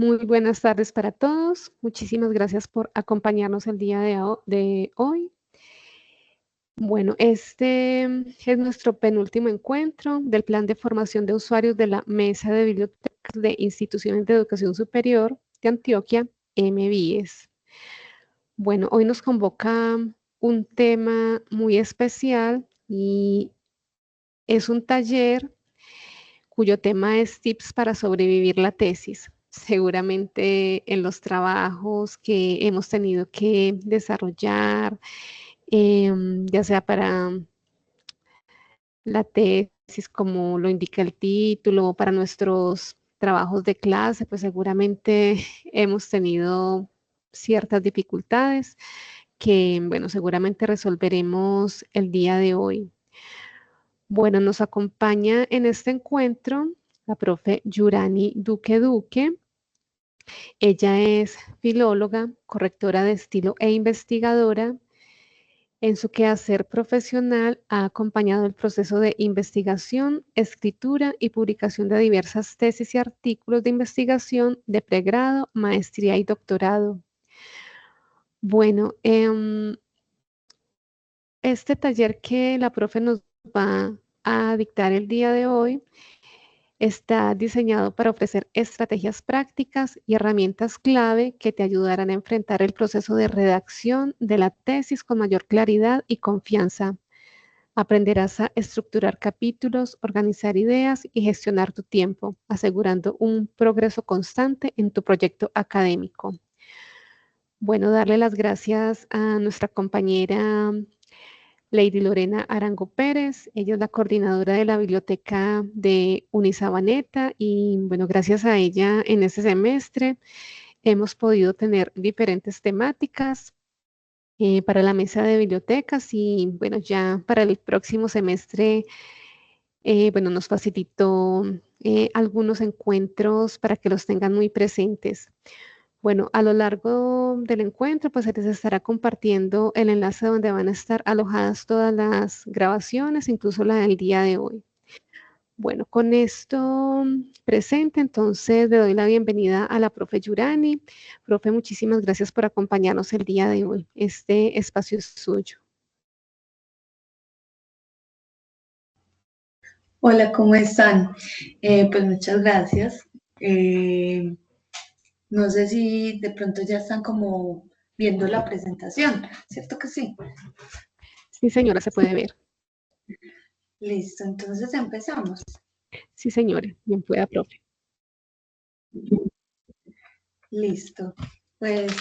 Muy buenas tardes para todos. Muchísimas gracias por acompañarnos el día de hoy. Bueno, este es nuestro penúltimo encuentro del plan de formación de usuarios de la Mesa de Bibliotecas de Instituciones de Educación Superior de Antioquia, MBIES. Bueno, hoy nos convoca un tema muy especial y es un taller cuyo tema es tips para sobrevivir la tesis. Seguramente en los trabajos que hemos tenido que desarrollar, ya sea para la tesis, como lo indica el título, para nuestros trabajos de clase, pues seguramente hemos tenido ciertas dificultades que, bueno, seguramente resolveremos el día de hoy. Bueno, nos acompaña en este encuentro la profe Yurani Duque Duque. Ella es filóloga, correctora de estilo e investigadora. En su quehacer profesional ha acompañado el proceso de investigación, escritura y publicación de diversas tesis y artículos de investigación de pregrado, maestría y doctorado. Bueno, este taller que la profe nos va a dictar el día de hoy está diseñado para ofrecer estrategias prácticas y herramientas clave que te ayudarán a enfrentar el proceso de redacción de la tesis con mayor claridad y confianza. Aprenderás a estructurar capítulos, organizar ideas y gestionar tu tiempo, asegurando un progreso constante en tu proyecto académico. Bueno, darle las gracias a nuestra compañera Lady Lorena Arango Pérez. Ella es la coordinadora de la biblioteca de Unisabaneta y bueno, gracias a ella en este semestre hemos podido tener diferentes temáticas para la mesa de bibliotecas y bueno, ya para el próximo semestre, bueno, nos facilitó algunos encuentros para que los tengan muy presentes. Bueno, a lo largo del encuentro, pues se les estará compartiendo el enlace donde van a estar alojadas todas las grabaciones, incluso la del día de hoy. Bueno, con esto presente, entonces le doy la bienvenida a la profe Yurani. Profe, muchísimas gracias por acompañarnos el día de hoy. Este espacio es suyo. Hola, ¿cómo están? Pues muchas gracias. No sé si de pronto ya están como viendo la presentación, ¿cierto que sí? Sí, señora, se puede ver. Listo, entonces empezamos. Sí, señora, bien pueda, profe. Listo, pues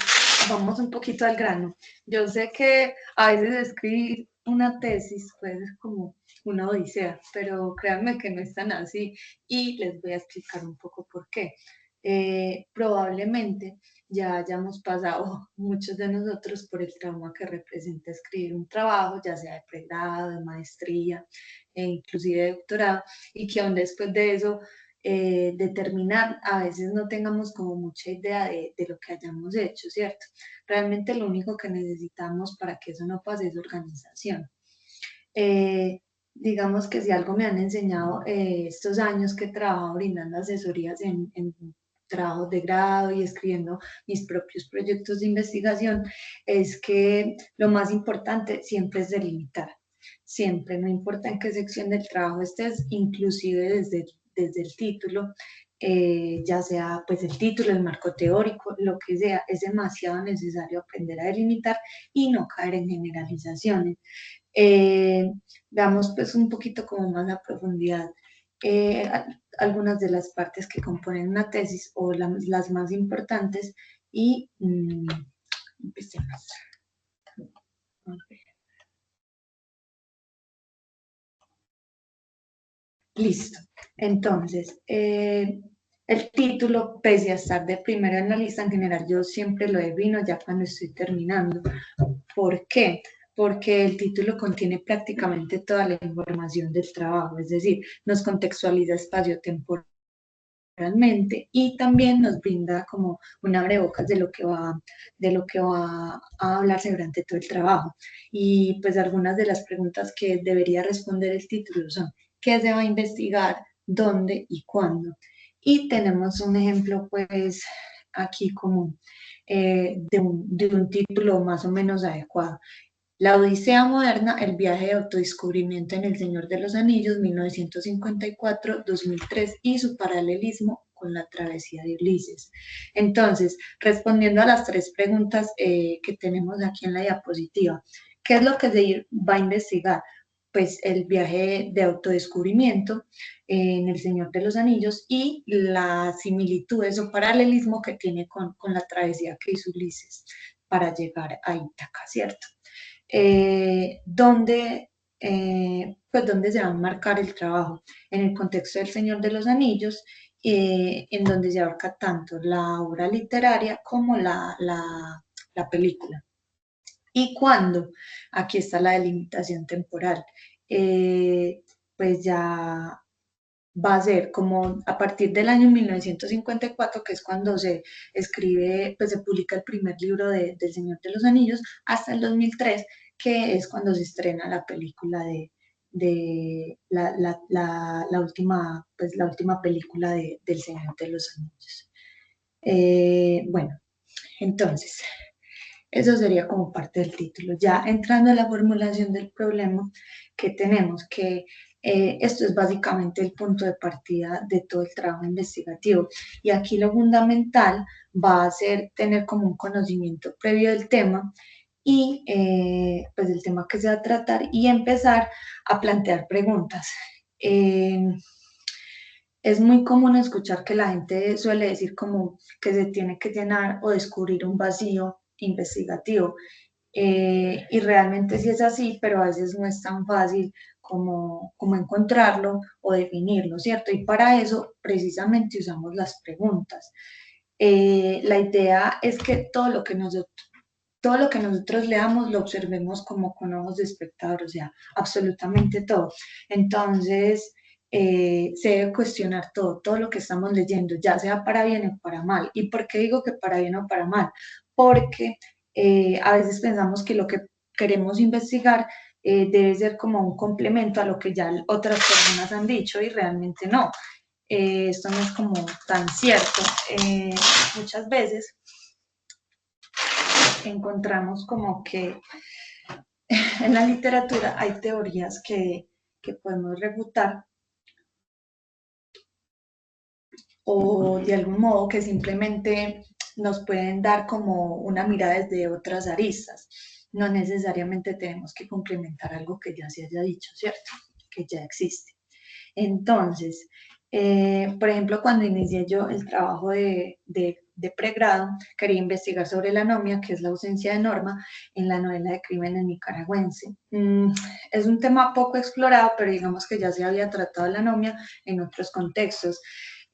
vamos un poquito al grano. Yo sé que a veces escribir una tesis puede ser como una odisea, pero créanme que no es tan así y les voy a explicar un poco por qué. Probablemente ya hayamos pasado muchos de nosotros por el trauma que representa escribir un trabajo, ya sea de pregrado, de maestría e inclusive de doctorado, y que aún después de eso determinar, a veces no tengamos como mucha idea de lo que hayamos hecho, ¿cierto? Realmente lo único que necesitamos para que eso no pase es organización. Eh, digamos que si algo me han enseñado estos años que he trabajado brindando asesorías en trabajos de grado y escribiendo mis propios proyectos de investigación, es que lo más importante siempre es delimitar. Siempre, no importa en qué sección del trabajo estés, inclusive desde el título, ya sea pues el título, el marco teórico, lo que sea, es demasiado necesario aprender a delimitar y no caer en generalizaciones. Eh, Damos pues un poquito como más a profundidad eh, algunas de las partes que componen una tesis o las más importantes y empecemos. Listo. Entonces, el título, pese a estar de primero en la lista, en general yo siempre lo defino ya cuando estoy terminando. ¿Por qué? Porque el título contiene prácticamente toda la información del trabajo, es decir, nos contextualiza espacio-temporalmente y también nos brinda como un abrebocas de lo que va a hablarse durante todo el trabajo. Y pues algunas de las preguntas que debería responder el título son: ¿qué se va a investigar? ¿Dónde y cuándo? Y tenemos un ejemplo pues aquí como de un título más o menos adecuado. La Odisea Moderna, el viaje de autodescubrimiento en El Señor de los Anillos, 1954-2003, y su paralelismo con la travesía de Ulises. Entonces, respondiendo a las tres preguntas que tenemos aquí en la diapositiva, ¿qué es lo que se va a investigar? Pues el viaje de autodescubrimiento en El Señor de los Anillos y las similitudes o paralelismo que tiene con la travesía que hizo Ulises para llegar a Ítaca, ¿cierto? Donde, pues donde se va a marcar el trabajo en el contexto del Señor de los Anillos, en donde se abarca tanto la obra literaria como la película. ¿Y cuándo? Aquí está la delimitación temporal. Pues ya va a ser como a partir del año 1954, que es cuando se escribe, pues se publica el primer libro del Señor de los Anillos, hasta el 2003, que es cuando se estrena la película de la última, pues la última película del Señor de los Anillos. Bueno, entonces, eso sería como parte del título. Ya entrando a la formulación del problema que tenemos, que esto es básicamente el punto de partida de todo el trabajo investigativo. Y aquí lo fundamental va a ser tener como un conocimiento previo del tema y pues el tema que se va a tratar y empezar a plantear preguntas. Es muy común escuchar que la gente suele decir como que se tiene que llenar o descubrir un vacío investigativo. Y realmente sí es así, pero a veces no es tan fácil como encontrarlo o definirlo, ¿cierto? Y para eso precisamente usamos las preguntas. La idea es que todo lo que nosotros leamos lo observemos como con ojos de espectador, o sea, absolutamente todo. Entonces, se debe cuestionar todo lo que estamos leyendo, ya sea para bien o para mal. ¿Y por qué digo que para bien o para mal? Porque a veces pensamos que lo que queremos investigar debe ser como un complemento a lo que ya otras personas han dicho y realmente no. Esto no es como tan cierto. Muchas veces encontramos como que en la literatura hay teorías que podemos refutar o de algún modo que simplemente nos pueden dar como una mirada desde otras aristas. No necesariamente tenemos que complementar algo que ya se haya dicho, ¿cierto? Que ya existe. Entonces, por ejemplo, cuando inicié yo el trabajo de pregrado, quería investigar sobre la anomia, que es la ausencia de norma en la novela de crímenes nicaragüense. Es un tema poco explorado, pero digamos que ya se había tratado la anomia en otros contextos,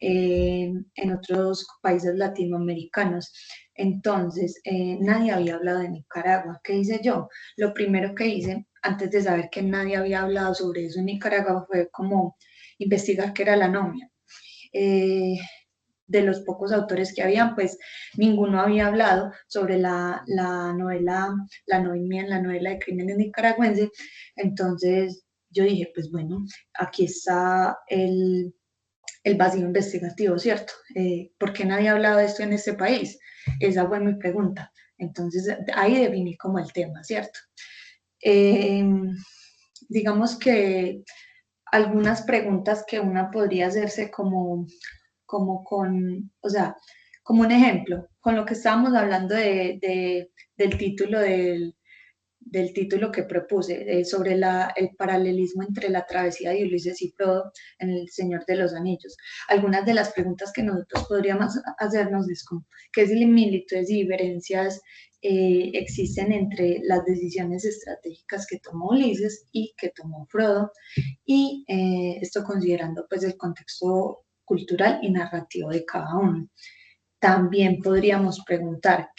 en otros países latinoamericanos. Entonces, nadie había hablado de Nicaragua. ¿Qué hice yo? Lo primero que hice, antes de saber que nadie había hablado sobre eso en Nicaragua, fue como investigar qué era la anomia. De los pocos autores que habían, pues ninguno había hablado sobre la novela, la anomia en la novela de crímenes nicaragüense. Entonces yo dije, pues bueno, aquí está el vacío investigativo, ¿cierto? ¿Por qué nadie ha hablado de esto en este país? Esa fue mi pregunta. Entonces ahí definí como el tema, ¿cierto? Eh, digamos que algunas preguntas que una podría hacerse como con, o sea, como un ejemplo, con lo que estábamos hablando del título del título que propuse, sobre el paralelismo entre la travesía de Ulises y Frodo en El Señor de los Anillos. Algunas de las preguntas que nosotros podríamos hacernos es como, ¿qué similitudes y diferencias existen entre las decisiones estratégicas que tomó Ulises y que tomó Frodo? Y esto considerando pues el contexto cultural y narrativo de cada uno. También podríamos preguntar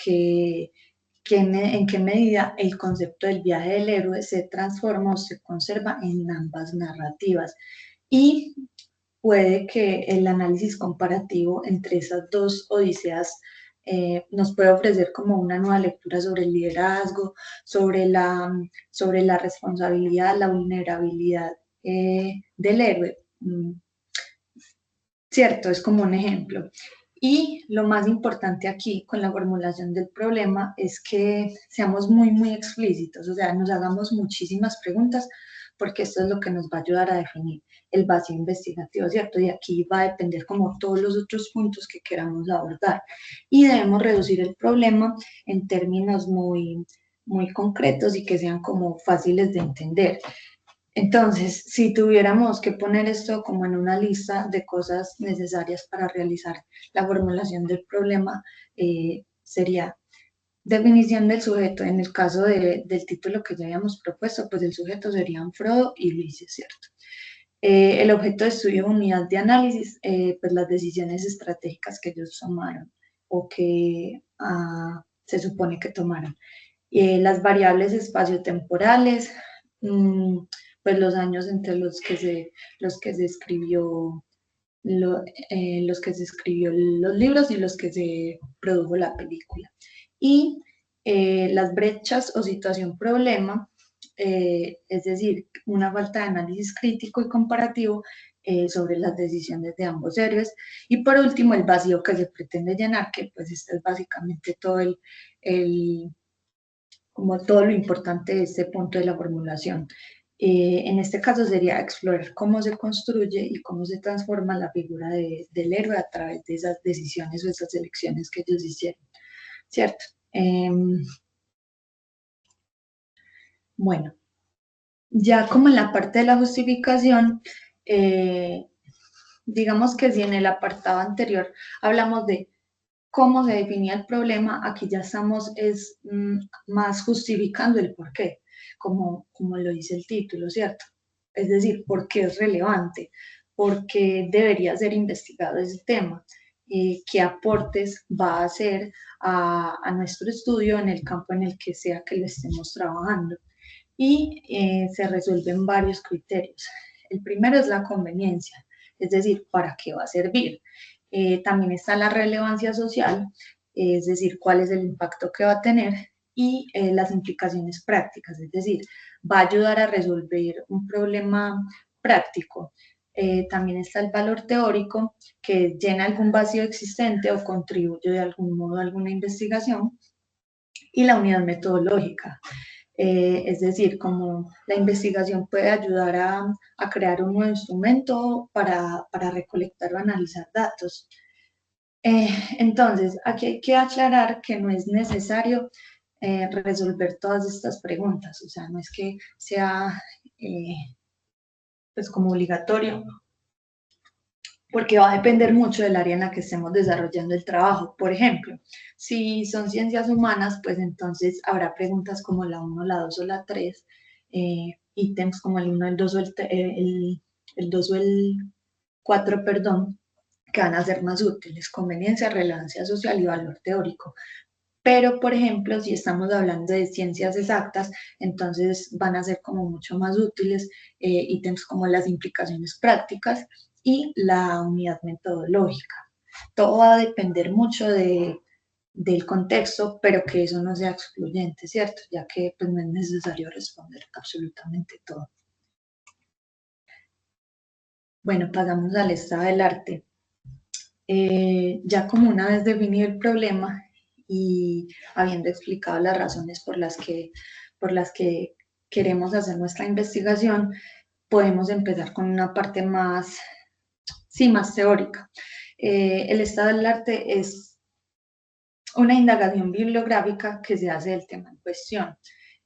en qué medida el concepto del viaje del héroe se transforma o se conserva en ambas narrativas. Y puede que el análisis comparativo entre esas dos odiseas nos puede ofrecer como una nueva lectura sobre el liderazgo, sobre la responsabilidad, la vulnerabilidad del héroe. Cierto, es como un ejemplo. Y lo más importante aquí con la formulación del problema es que seamos muy, muy explícitos, o sea, nos hagamos muchísimas preguntas, porque esto es lo que nos va a ayudar a definir el vacío investigativo, ¿cierto? Y aquí va a depender como todos los otros puntos que queramos abordar. Y debemos reducir el problema en términos muy, muy concretos y que sean como fáciles de entender. Entonces, si tuviéramos que poner esto como en una lista de cosas necesarias para realizar la formulación del problema, sería definición del sujeto. En el caso del título que ya habíamos propuesto, pues el sujeto serían Frodo y Ulises, ¿cierto? El objeto de estudio, unidad de análisis, pues las decisiones estratégicas que ellos tomaron o que se supone que tomaron. Las variables espaciotemporales, pues los años entre los que se escribió los que se escribió los libros y los que se produjo la película. Y las brechas o situación problema, es decir, una falta de análisis crítico y comparativo sobre las decisiones de ambos héroes. Y por último, el vacío que se pretende llenar, que pues este es básicamente todo el como todo lo importante de este punto de la formulación. En este caso sería explorar cómo se construye y cómo se transforma la figura del héroe a través de esas decisiones o esas elecciones que ellos hicieron, ¿cierto? Bueno, ya como en la parte de la justificación, digamos que si en el apartado anterior hablamos de cómo se definía el problema, aquí ya estamos más justificando el por qué, como lo dice el título, ¿cierto? Es decir, por qué es relevante, por qué debería ser investigado ese tema, qué aportes va a hacer a nuestro estudio en el campo en el que sea que lo estemos trabajando. Y se resuelven varios criterios. El primero es la conveniencia, es decir, ¿para qué va a servir? También está la relevancia social, es decir, cuál es el impacto que va a tener y las implicaciones prácticas, es decir, va a ayudar a resolver un problema práctico. También está el valor teórico, que llena algún vacío existente o contribuye de algún modo a alguna investigación, y la unidad metodológica. Es decir, como la investigación puede ayudar a crear un nuevo instrumento para recolectar o analizar datos. Entonces, aquí hay que aclarar que no es necesario resolver todas estas preguntas, o sea, no es que sea pues como obligatorio, porque va a depender mucho del área en la que estemos desarrollando el trabajo. Por ejemplo, si son ciencias humanas, pues entonces habrá preguntas como la 1, la 2 o la 3, ítems como el 1, el 2 o el 2 o el 4, perdón, que van a ser más útiles: conveniencia, relevancia social y valor teórico. Pero, por ejemplo, si estamos hablando de ciencias exactas, entonces van a ser como mucho más útiles ítems como las implicaciones prácticas y la unidad metodológica. Todo va a depender mucho del contexto, pero que eso no sea excluyente, ¿cierto? Ya que pues, no es necesario responder absolutamente todo. Bueno, pasamos al estado del arte. Ya como una vez definido el problema y habiendo explicado las razones por las que queremos hacer nuestra investigación, podemos empezar con una parte más, sí, más teórica. El estado del arte es una indagación bibliográfica que se hace del tema en cuestión.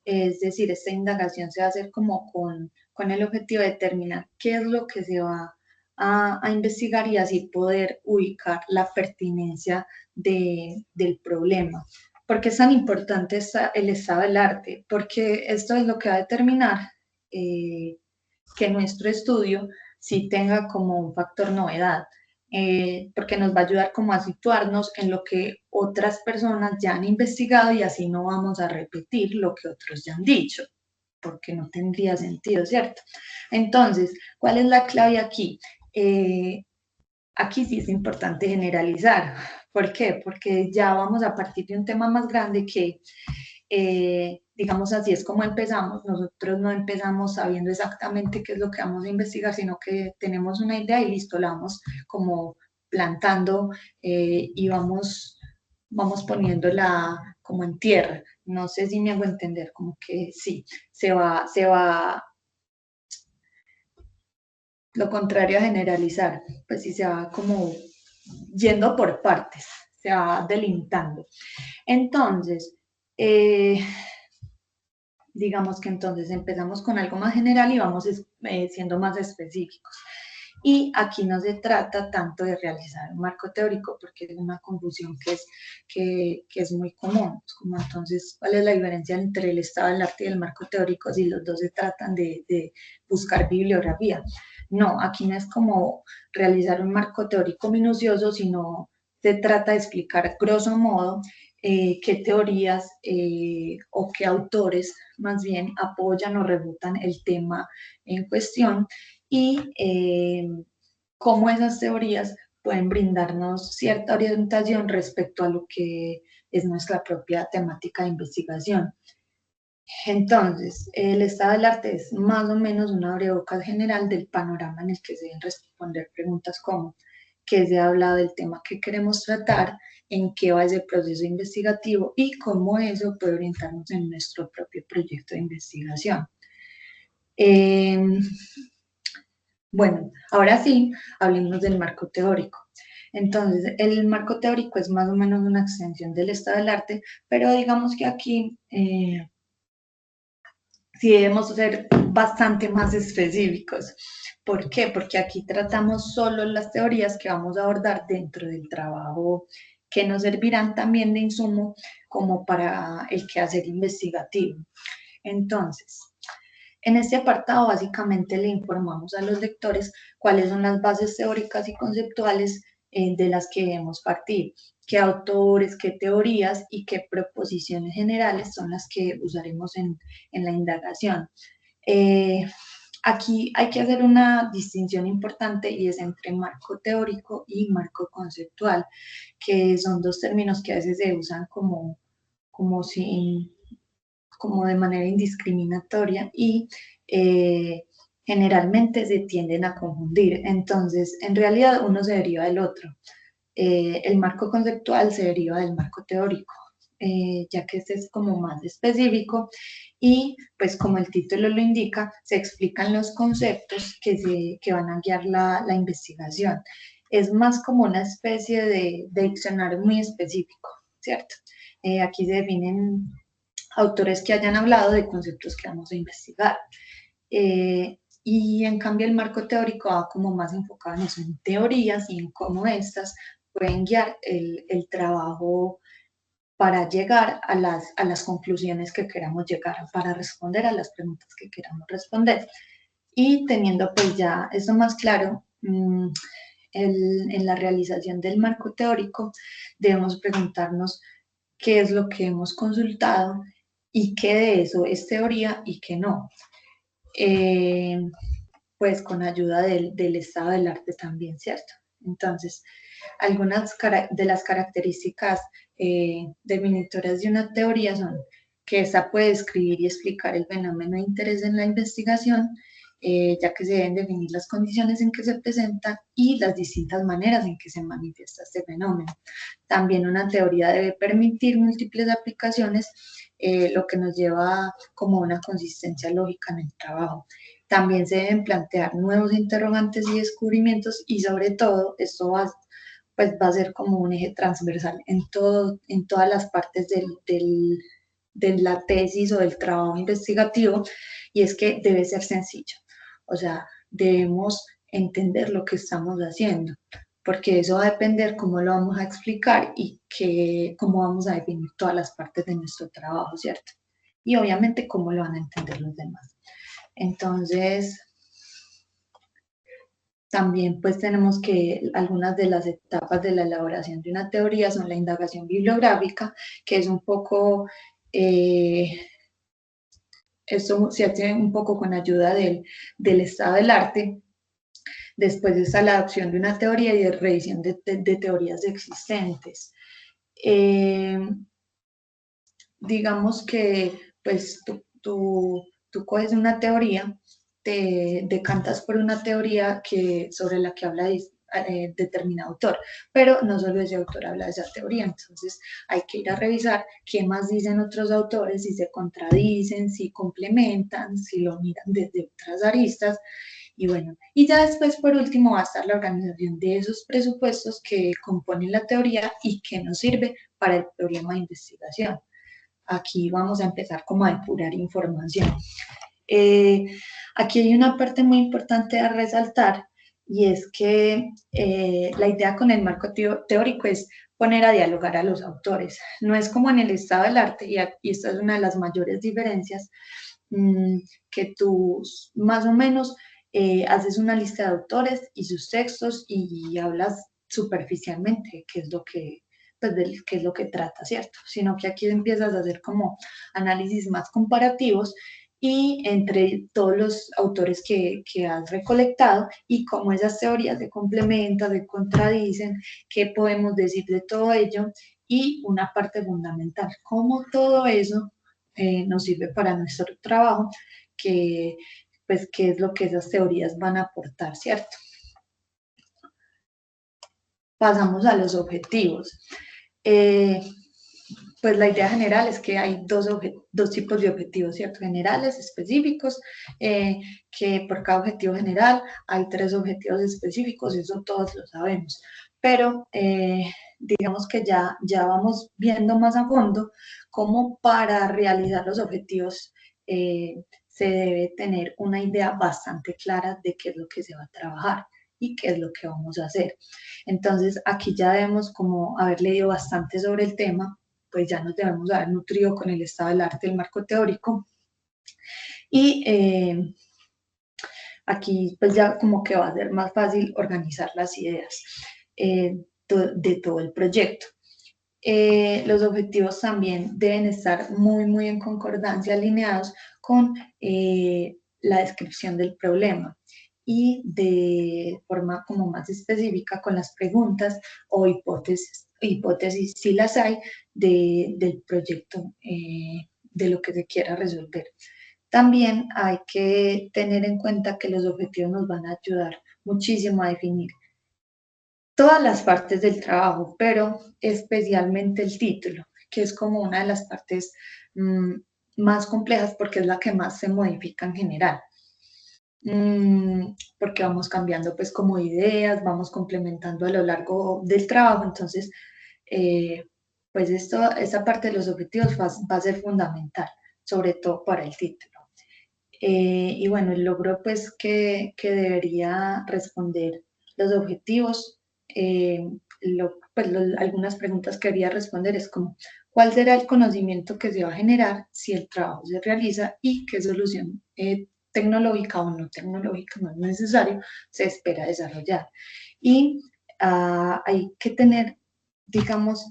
Es decir, esta indagación se va a hacer como con el objetivo de determinar qué es lo que se va a investigar y así poder ubicar la pertinencia del problema. ¿Por qué es tan importante el estado del arte? Porque esto es lo que va a determinar que nuestro estudio sí tenga como un factor novedad. Porque nos va a ayudar como a situarnos en lo que otras personas ya han investigado y así no vamos a repetir lo que otros ya han dicho, porque no tendría sentido, ¿cierto? Entonces, ¿cuál es la clave aquí? Aquí sí es importante generalizar. ¿Por qué? Porque ya vamos a partir de un tema más grande que digamos, así es como empezamos. Nosotros no empezamos sabiendo exactamente qué es lo que vamos a investigar, sino que tenemos una idea y listo, la vamos como plantando y vamos poniéndola como en tierra. No sé si me hago entender, como que sí, se va, lo contrario a generalizar, pues sí se va como yendo por partes, se va delimitando. Entonces, digamos que entonces empezamos con algo más general y vamos siendo más específicos. Y aquí no se trata tanto de realizar un marco teórico porque es una confusión que es muy común. Es como entonces, ¿cuál es la diferencia entre el estado del arte y el marco teórico si los dos se tratan de buscar bibliografía? No, aquí no es como realizar un marco teórico minucioso, sino se trata de explicar grosso modo qué teorías o qué autores más bien apoyan o refutan el tema en cuestión y cómo esas teorías pueden brindarnos cierta orientación respecto a lo que es nuestra propia temática de investigación. Entonces, el estado del arte es más o menos una abrebocas general del panorama en el que se deben responder preguntas como qué se ha hablado del tema que queremos tratar, en qué va ese proceso investigativo y cómo eso puede orientarnos en nuestro propio proyecto de investigación. Bueno, ahora sí, hablemos del marco teórico. Entonces, el marco teórico es más o menos una extensión del estado del arte, pero digamos que aquí sí debemos ser bastante más específicos. ¿Por qué? Porque aquí tratamos solo las teorías que vamos a abordar dentro del trabajo, que nos servirán también de insumo como para el quehacer investigativo. Entonces, en este apartado básicamente le informamos a los lectores cuáles son las bases teóricas y conceptuales de las que debemos partir, qué autores, qué teorías y qué proposiciones generales son las que usaremos en la indagación. Aquí hay que hacer una distinción importante y es entre marco teórico y marco conceptual, que son dos términos que a veces se usan como si como de manera indiscriminatoria y generalmente se tienden a confundir. Entonces, en realidad uno se deriva del otro. El marco conceptual se deriva del marco teórico, ya que este es como más específico y pues como el título lo indica, se explican los conceptos que van a guiar la investigación. Es más como una especie de diccionario muy específico, ¿cierto? Aquí se definen autores que hayan hablado de conceptos que vamos a investigar. Y en cambio el marco teórico va como más enfocado en eso, en teorías y en cómo estas pueden guiar el trabajo para llegar a las conclusiones que queramos llegar, para responder a las preguntas que queramos responder. Y teniendo pues ya eso más claro, en la realización del marco teórico debemos preguntarnos qué es lo que hemos consultado y qué de eso es teoría y qué no. Pues con ayuda del estado del arte también, ¿cierto? Entonces, algunas de las características definitorias de una teoría son que esta puede describir y explicar el fenómeno de interés en la investigación, ya que se deben definir las condiciones en que se presenta y las distintas maneras en que se manifiesta este fenómeno. También una teoría debe permitir múltiples aplicaciones, lo que nos lleva como una consistencia lógica en el trabajo. También se deben plantear nuevos interrogantes y descubrimientos y sobre todo esto pues va a ser como un eje transversal en todas las partes de la tesis o del trabajo investigativo y es que debe ser sencillo. O sea, debemos entender lo que estamos haciendo, porque eso va a depender cómo lo vamos a explicar y cómo vamos a definir todas las partes de nuestro trabajo, ¿cierto? Y obviamente cómo lo van a entender los demás. Entonces, también pues tenemos que algunas de las etapas de la elaboración de una teoría son la indagación bibliográfica, que es un poco, esto se hace un poco con ayuda del estado del arte. Después está la adopción de una teoría y de revisión de teorías existentes. Digamos que pues tú coges una teoría, te decantas por una teoría sobre la que determinado autor, pero no solo ese autor habla de esa teoría, entonces hay que ir a revisar qué más dicen otros autores, si se contradicen, si complementan, si lo miran desde otras aristas. Y bueno, y ya después por último va a estar la organización de esos presupuestos que componen la teoría y que nos sirve para el problema de investigación. Aquí vamos a empezar como a depurar información. Aquí hay una parte muy importante a resaltar y es que la idea con el marco teórico es poner a dialogar a los autores. No es como en el estado del arte, y esta es una de las mayores diferencias, que tú más o menos haces una lista de autores y sus textos y hablas superficialmente, que es lo que pues del qué es lo que trata, ¿cierto? Sino que aquí empiezas a hacer como análisis más comparativos y entre todos los autores que has recolectado y cómo esas teorías se complementan, se contradicen, qué podemos decir de todo ello y una parte fundamental, cómo todo eso nos sirve para nuestro trabajo, que pues qué es lo que esas teorías van a aportar, ¿cierto? Pasamos a los objetivos. Pues la idea general es que hay dos tipos de objetivos, ¿cierto? Generales, específicos, que por cada objetivo general hay 3 objetivos específicos, eso todos lo sabemos. Pero digamos que ya vamos viendo más a fondo cómo para realizar los objetivos se debe tener una idea bastante clara de qué es lo que se va a trabajar y qué es lo que vamos a hacer. Entonces, aquí ya debemos como haber leído bastante sobre el tema, pues ya nos debemos haber nutrido con el estado del arte, el marco teórico, y aquí pues ya como que va a ser más fácil organizar las ideas de todo el proyecto. Los objetivos también deben estar muy en concordancia, alineados con la descripción del problema y de forma como más específica con las preguntas o hipótesis si las hay, del proyecto, de lo que se quiera resolver. También hay que tener en cuenta que los objetivos nos van a ayudar muchísimo a definir todas las partes del trabajo, pero especialmente el título, que es como una de las partes más complejas porque es la que más se modifica en general. Porque vamos cambiando pues como ideas, vamos complementando a lo largo del trabajo, entonces pues esta parte de los objetivos va a ser fundamental, sobre todo para el título. Y bueno, el logro pues que debería responder los objetivos, algunas preguntas que quería responder es como, ¿cuál será el conocimiento que se va a generar si el trabajo se realiza y qué solución tecnológica o no tecnológica, no es necesario, se espera desarrollar? Y hay que tener, digamos,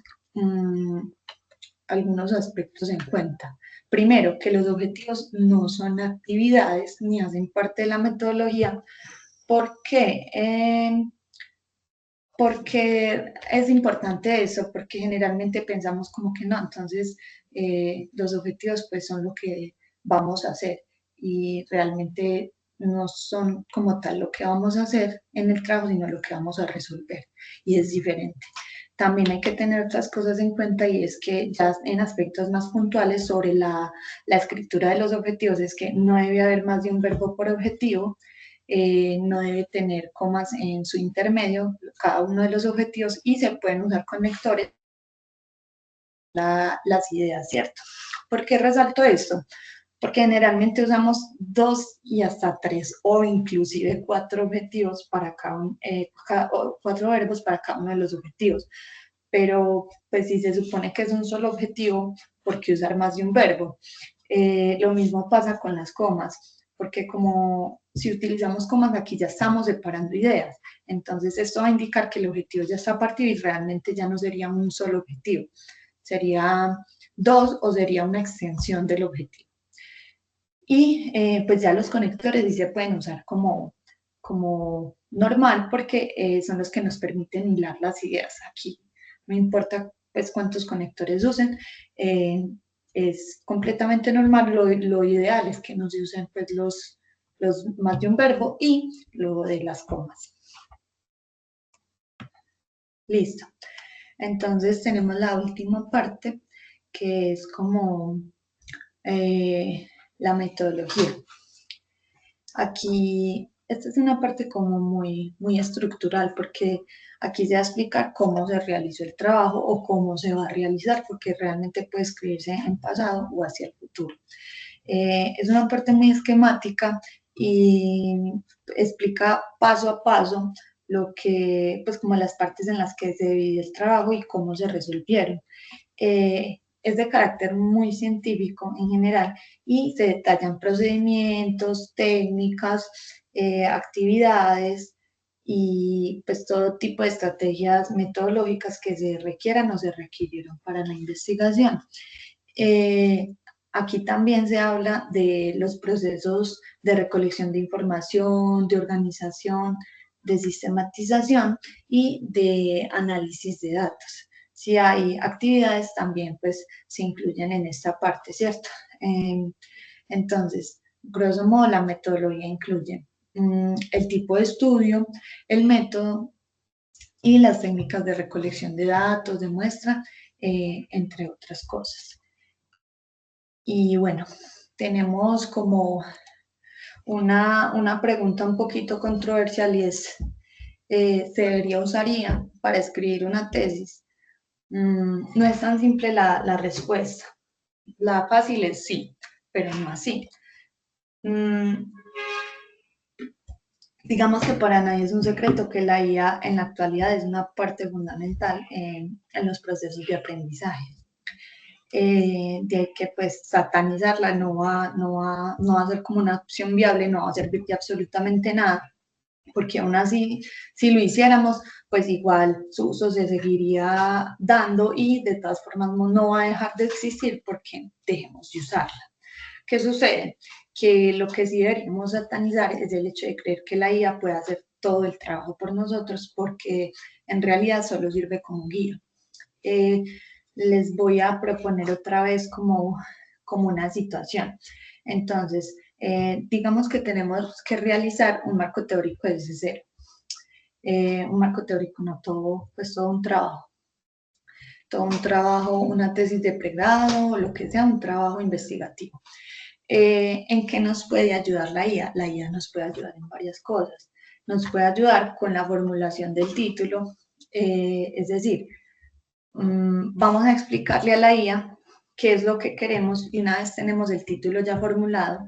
algunos aspectos en cuenta. Primero, que los objetivos no son actividades ni hacen parte de la metodología. ¿Por qué? Porque es importante eso, porque generalmente pensamos como que no, entonces los objetivos pues son lo que vamos a hacer y realmente no son como tal lo que vamos a hacer en el trabajo, sino lo que vamos a resolver y es diferente. También hay que tener otras cosas en cuenta y es que ya en aspectos más puntuales sobre la escritura de los objetivos es que no debe haber más de un verbo por objetivo, no debe tener comas en su intermedio, cada uno de los objetivos, y se pueden usar conectores las ideas, ¿cierto? ¿Por qué resalto esto? Porque generalmente usamos 2 y hasta 3 o inclusive 4 objetivos para o 4 verbos para cada uno de los objetivos. Pero pues si se supone que es un solo objetivo, ¿por qué usar más de un verbo? Lo mismo pasa con las comas, porque como si utilizamos comas aquí ya estamos separando ideas, entonces esto va a indicar que el objetivo ya está partido y realmente ya no sería un solo objetivo, sería 2 o sería una extensión del objetivo. Y pues ya los conectores sí se pueden usar como normal porque son los que nos permiten hilar las ideas aquí. No importa pues cuántos conectores usen, es completamente normal. Lo ideal es que no se usen pues los más de un verbo y luego de las comas. Listo. Entonces tenemos la última parte, que es como la metodología. Aquí, esta es una parte como muy estructural, porque aquí se va a explicar cómo se realizó el trabajo o cómo se va a realizar, porque realmente puede escribirse en pasado o hacia el futuro. Es una parte muy esquemática y explica paso a paso lo que, pues como las partes en las que se divide el trabajo y cómo se resolvieron. Es de carácter muy científico en general y se detallan procedimientos, técnicas, actividades y pues todo tipo de estrategias metodológicas que se requieran o se requirieron para la investigación. Eh, Aquí también se habla de los procesos de recolección de información, de organización, de sistematización y de análisis de datos. Si hay actividades, también pues se incluyen en esta parte, ¿cierto? Entonces, grosso modo, la metodología incluye el tipo de estudio, el método y las técnicas de recolección de datos, de muestra, entre otras cosas. Y bueno, tenemos como una pregunta un poquito controversial y es, ¿se debería usar IA para escribir una tesis? No es tan simple la respuesta. La fácil es sí, pero no así. Mm, digamos que para nadie es un secreto que la IA en la actualidad es una parte fundamental en los procesos de aprendizaje. De que pues satanizarla no va a ser como una opción viable, no va a servir de absolutamente nada, porque aún así, si lo hiciéramos, pues igual su uso se seguiría dando y de todas formas no va a dejar de existir porque dejemos de usarla. ¿Qué sucede? Que lo que sí deberíamos satanizar es el hecho de creer que la IA puede hacer todo el trabajo por nosotros, porque en realidad solo sirve como guía. Eh, Les voy a proponer otra vez como una situación. Entonces, digamos que tenemos que realizar un marco teórico desde cero. Un marco teórico, no todo, pues todo un trabajo, una tesis de pregrado, o lo que sea, un trabajo investigativo. ¿En qué nos puede ayudar la IA? La IA nos puede ayudar en varias cosas. Nos puede ayudar con la formulación del título, es decir, vamos a explicarle a la IA qué es lo que queremos y una vez tenemos el título ya formulado,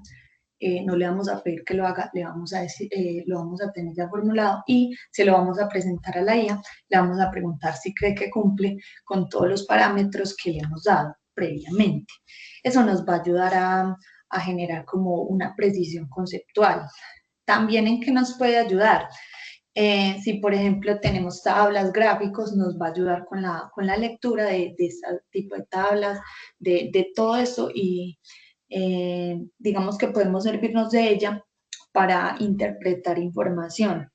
no le vamos a pedir que lo haga, le vamos a decir, lo vamos a tener ya formulado y se lo vamos a presentar a la IA, le vamos a preguntar si cree que cumple con todos los parámetros que le hemos dado previamente. Eso nos va a ayudar a generar como una precisión conceptual. También en qué nos puede ayudar. Si, por ejemplo, tenemos tablas, gráficos, nos va a ayudar con la lectura de este tipo de tablas, de todo eso y digamos que podemos servirnos de ella para interpretar información.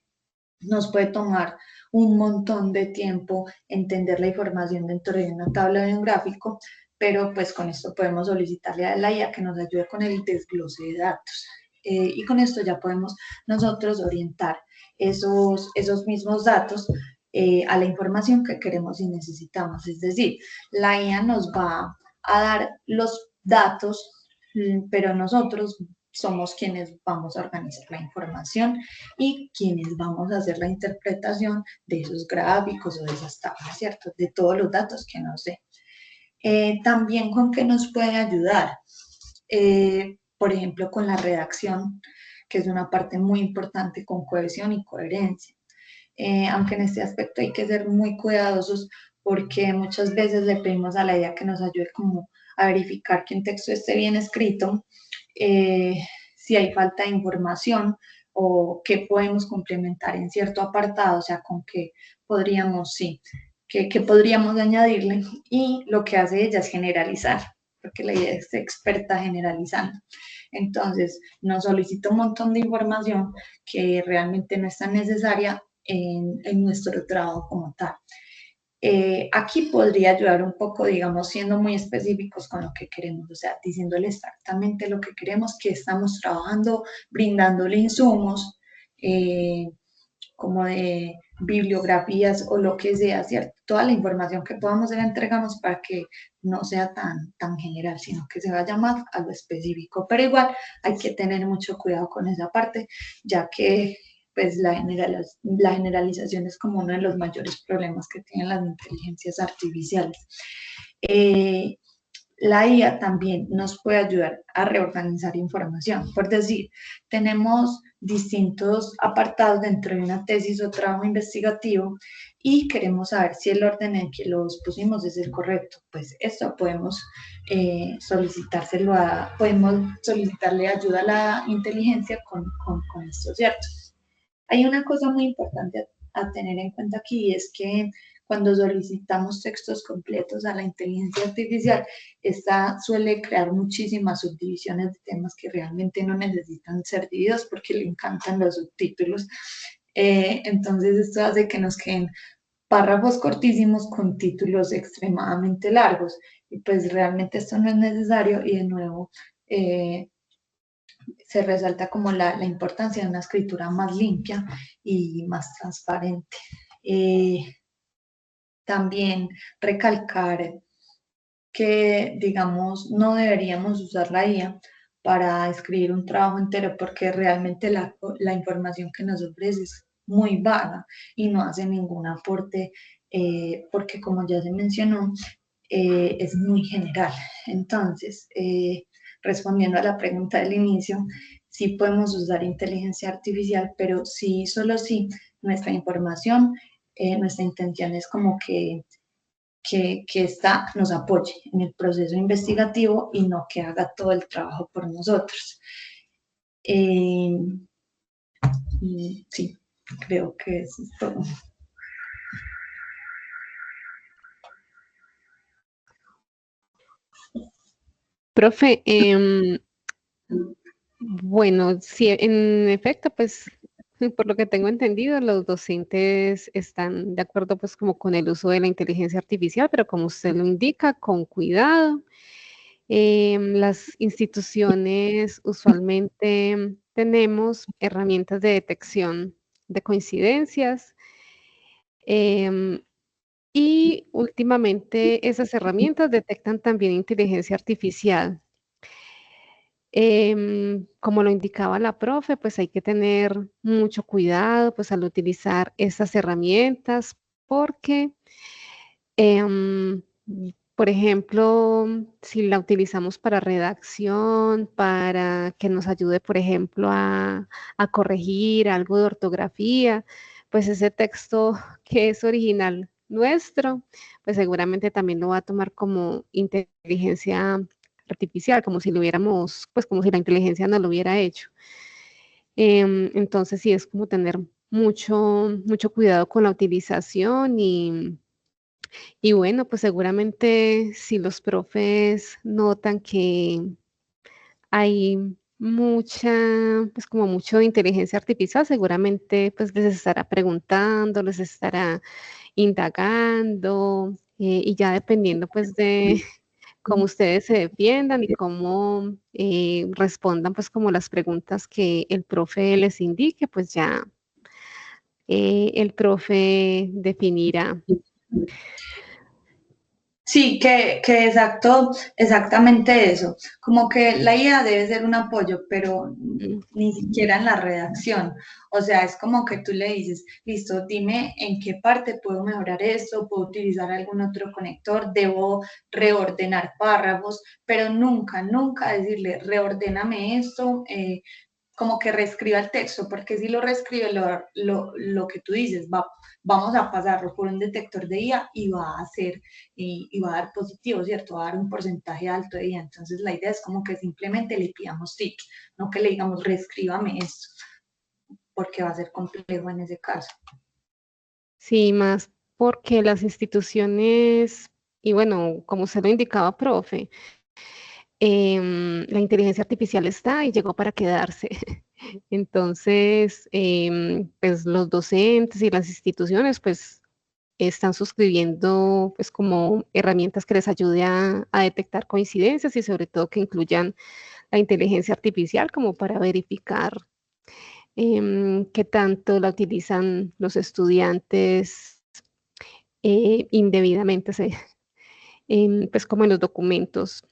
Nos puede tomar un montón de tiempo entender la información dentro de una tabla de un gráfico, pero pues con esto podemos solicitarle a la IA que nos ayude con el desglose de datos. Y con esto ya podemos nosotros orientar esos mismos datos a la información que queremos y necesitamos. Es decir, la IA nos va a dar los datos, pero nosotros somos quienes vamos a organizar la información y quienes vamos a hacer la interpretación de esos gráficos o de esas tablas, ¿cierto? De todos los datos que nos dé. También con qué nos puede ayudar. Por ejemplo, con la redacción, que es una parte muy importante con cohesión y coherencia. Aunque en este aspecto hay que ser muy cuidadosos porque muchas veces le pedimos a la idea que nos ayude como a verificar que un texto esté bien escrito, si hay falta de información o qué podemos complementar en cierto apartado, o sea, con qué podríamos, sí, qué podríamos añadirle. Y lo que hace ella es generalizar, porque la idea es experta generalizando. Entonces, nos solicita un montón de información que realmente no es tan necesaria en nuestro trabajo como tal. Aquí podría ayudar un poco, digamos, siendo muy específicos con lo que queremos, o sea, diciéndole exactamente lo que queremos, que estamos trabajando, brindándole insumos, eh, como de bibliografías o lo que sea, ¿cierto? Toda la información que podamos se la entregamos para que no sea tan general, sino que se vaya más a lo específico. Pero igual hay que tener mucho cuidado con esa parte, ya que pues la generalización es como uno de los mayores problemas que tienen las inteligencias artificiales. La IA también nos puede ayudar a reorganizar información. Por decir, tenemos distintos apartados dentro de una tesis o trabajo investigativo y queremos saber si el orden en que los pusimos es el correcto. Pues esto podemos podemos solicitarle ayuda a la inteligencia con esto, ¿cierto? Hay una cosa muy importante a tener en cuenta aquí, es que cuando solicitamos textos completos a la inteligencia artificial, esta suele crear muchísimas subdivisiones de temas que realmente no necesitan ser divididos porque le encantan los subtítulos. Entonces esto hace que nos queden párrafos cortísimos con títulos extremadamente largos y pues realmente esto no es necesario y de nuevo se resalta como la importancia de una escritura más limpia y más transparente. También recalcar que, digamos, no deberíamos usar la IA para escribir un trabajo entero porque realmente la información que nos ofrece es muy vaga y no hace ningún aporte porque, como ya se mencionó, es muy general. Entonces, respondiendo a la pregunta del inicio, sí podemos usar inteligencia artificial, pero sí, solo si nuestra información, nuestra intención es como que esta nos apoye en el proceso investigativo y no que haga todo el trabajo por nosotros. Sí, creo que eso es todo. Profe, bueno, sí, en efecto, pues por lo que tengo entendido, los docentes están de acuerdo pues como con el uso de la inteligencia artificial, pero como usted lo indica, con cuidado. Las instituciones usualmente tenemos herramientas de detección de coincidencias. em, y últimamente esas herramientas detectan también inteligencia artificial. Como lo indicaba la profe, pues hay que tener mucho cuidado pues al utilizar estas herramientas porque, em, por ejemplo, si la utilizamos para redacción, para que nos ayude, por ejemplo, a corregir algo de ortografía, pues ese texto que es original nuestro, pues seguramente también lo va a tomar como inteligencia artificial, como si lo hubiéramos, pues como si la inteligencia no lo hubiera hecho. Entonces sí es como tener mucho cuidado con la utilización y bueno, pues seguramente si los profes notan que hay mucha, pues como mucho de inteligencia artificial, seguramente pues les estará preguntando, les estará indagando y ya dependiendo pues de cómo ustedes se defiendan y cómo respondan pues como las preguntas que el profe les indique, pues ya el profe definirá. Sí, que exactamente eso. Como que la IA debe ser un apoyo, pero Mm. ni siquiera en la redacción. O sea, es como que tú le dices, listo, dime en qué parte puedo mejorar esto, puedo utilizar algún otro conector, debo reordenar párrafos, pero nunca decirle, reordéname esto, como que reescriba el texto, porque si lo reescribe, lo que tú dices, vamos a pasarlo por un detector de IA y va a hacer, y va a dar positivo, ¿cierto? Va a dar un porcentaje alto de IA. Entonces la idea es como que simplemente le pidamos tips, no que le digamos, reescríbame esto, porque va a ser complejo en ese caso. Sí, más porque las instituciones, y bueno, como se lo indicaba, profe, la inteligencia artificial está y llegó para quedarse. Entonces, pues los docentes y las instituciones, pues están suscribiendo pues como herramientas que les ayude a detectar coincidencias y sobre todo que incluyan la inteligencia artificial como para verificar qué tanto la utilizan los estudiantes indebidamente, pues como en los documentos.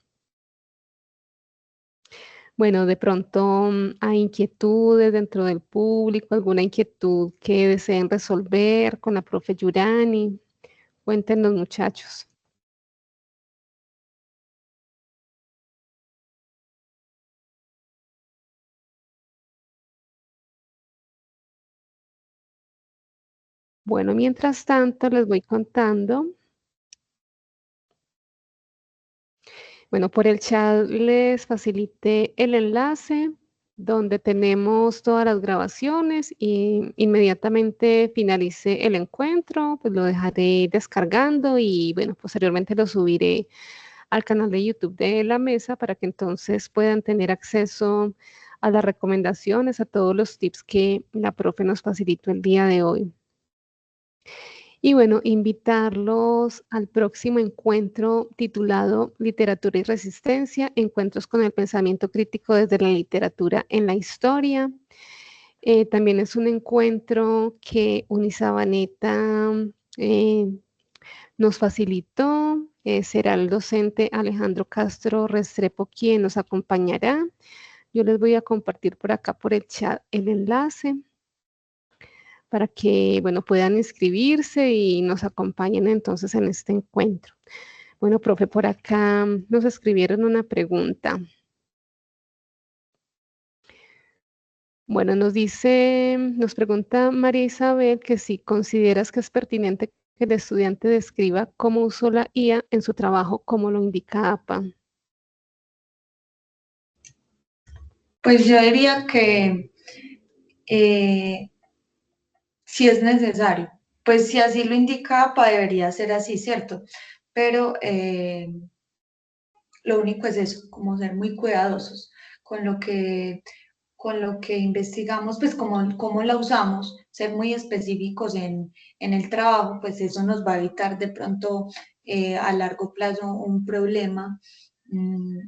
Bueno, de pronto hay inquietudes dentro del público, alguna inquietud que deseen resolver con la profe Yurani. Cuéntenos, muchachos. Bueno, mientras tanto les voy contando. Bueno, por el chat les facilité el enlace donde tenemos todas las grabaciones y inmediatamente finalice el encuentro, pues lo dejaré descargando y bueno, posteriormente lo subiré al canal de YouTube de la mesa para que entonces puedan tener acceso a las recomendaciones, a todos los tips que la profe nos facilitó el día de hoy. Y bueno, invitarlos al próximo encuentro titulado Literatura y Resistencia, Encuentros con el Pensamiento Crítico desde la Literatura en la Historia. También es un encuentro que Unisabaneta nos facilitó. Será el docente Alejandro Castro Restrepo quien nos acompañará. Yo les voy a compartir por acá por el chat el enlace para que, bueno, puedan inscribirse y nos acompañen entonces en este encuentro. Bueno, profe, por acá nos escribieron una pregunta. Bueno, nos pregunta María Isabel que si consideras que es pertinente que el estudiante describa cómo usó la IA en su trabajo, como lo indica APA. Pues yo diría que si es necesario, pues si así lo indica APA, debería ser así, ¿cierto? Pero lo único es eso, como ser muy cuidadosos con con lo que investigamos, pues cómo la usamos, ser muy específicos en el trabajo, pues eso nos va a evitar de pronto a largo plazo un problema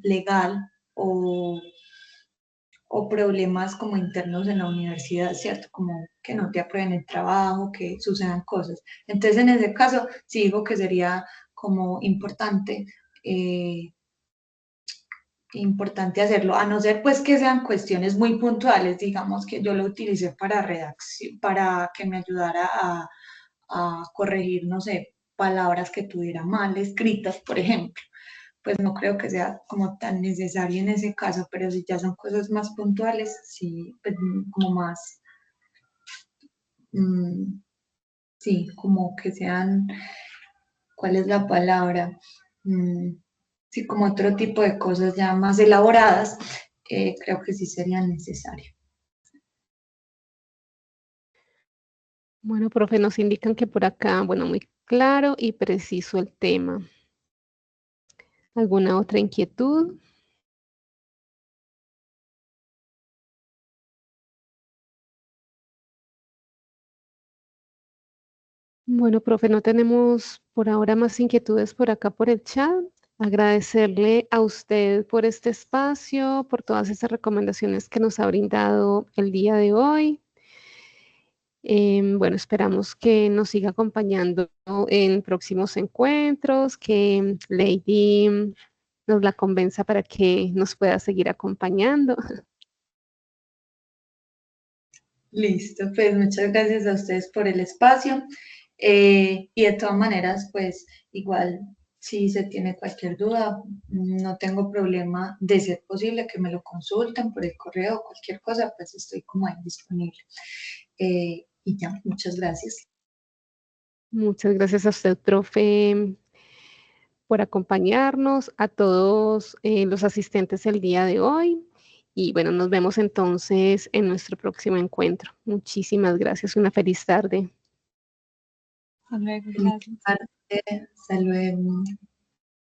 legal o problemas como internos en la universidad, ¿cierto? Como que no te aprueben el trabajo, que sucedan cosas. Entonces, en ese caso, sí digo que sería como eh, importante hacerlo, a no ser pues que sean cuestiones muy puntuales, digamos que yo lo utilicé para redacción, para que me ayudara a corregir, no sé, palabras que tuviera mal escritas, por ejemplo. Pues no creo que sea como tan necesario en ese caso, pero si ya son cosas más puntuales, sí, pues como más, mm, sí, como que sean, ¿cuál es la palabra? Mm, sí, como otro tipo de cosas ya más elaboradas, creo que sí sería necesario. Bueno, profe, nos indican que por acá, bueno, muy claro y preciso el tema. ¿Alguna otra inquietud? Bueno, profe, no tenemos por ahora más inquietudes por acá por el chat. Agradecerle a usted por este espacio, por todas estas recomendaciones que nos ha brindado el día de hoy. Bueno, esperamos que nos siga acompañando en próximos encuentros, que Lady nos la convenza para que nos pueda seguir acompañando. Listo, pues muchas gracias a ustedes por el espacio y de todas maneras, pues igual si se tiene cualquier duda, no tengo problema de ser posible que me lo consulten por el correo o cualquier cosa, pues estoy como ahí disponible. Y ya, muchas gracias. Muchas gracias a usted, profe, por acompañarnos, a todos los asistentes el día de hoy. Y bueno, nos vemos entonces en nuestro próximo encuentro. Muchísimas gracias. Una feliz tarde. Hasta luego, gracias. Hasta luego.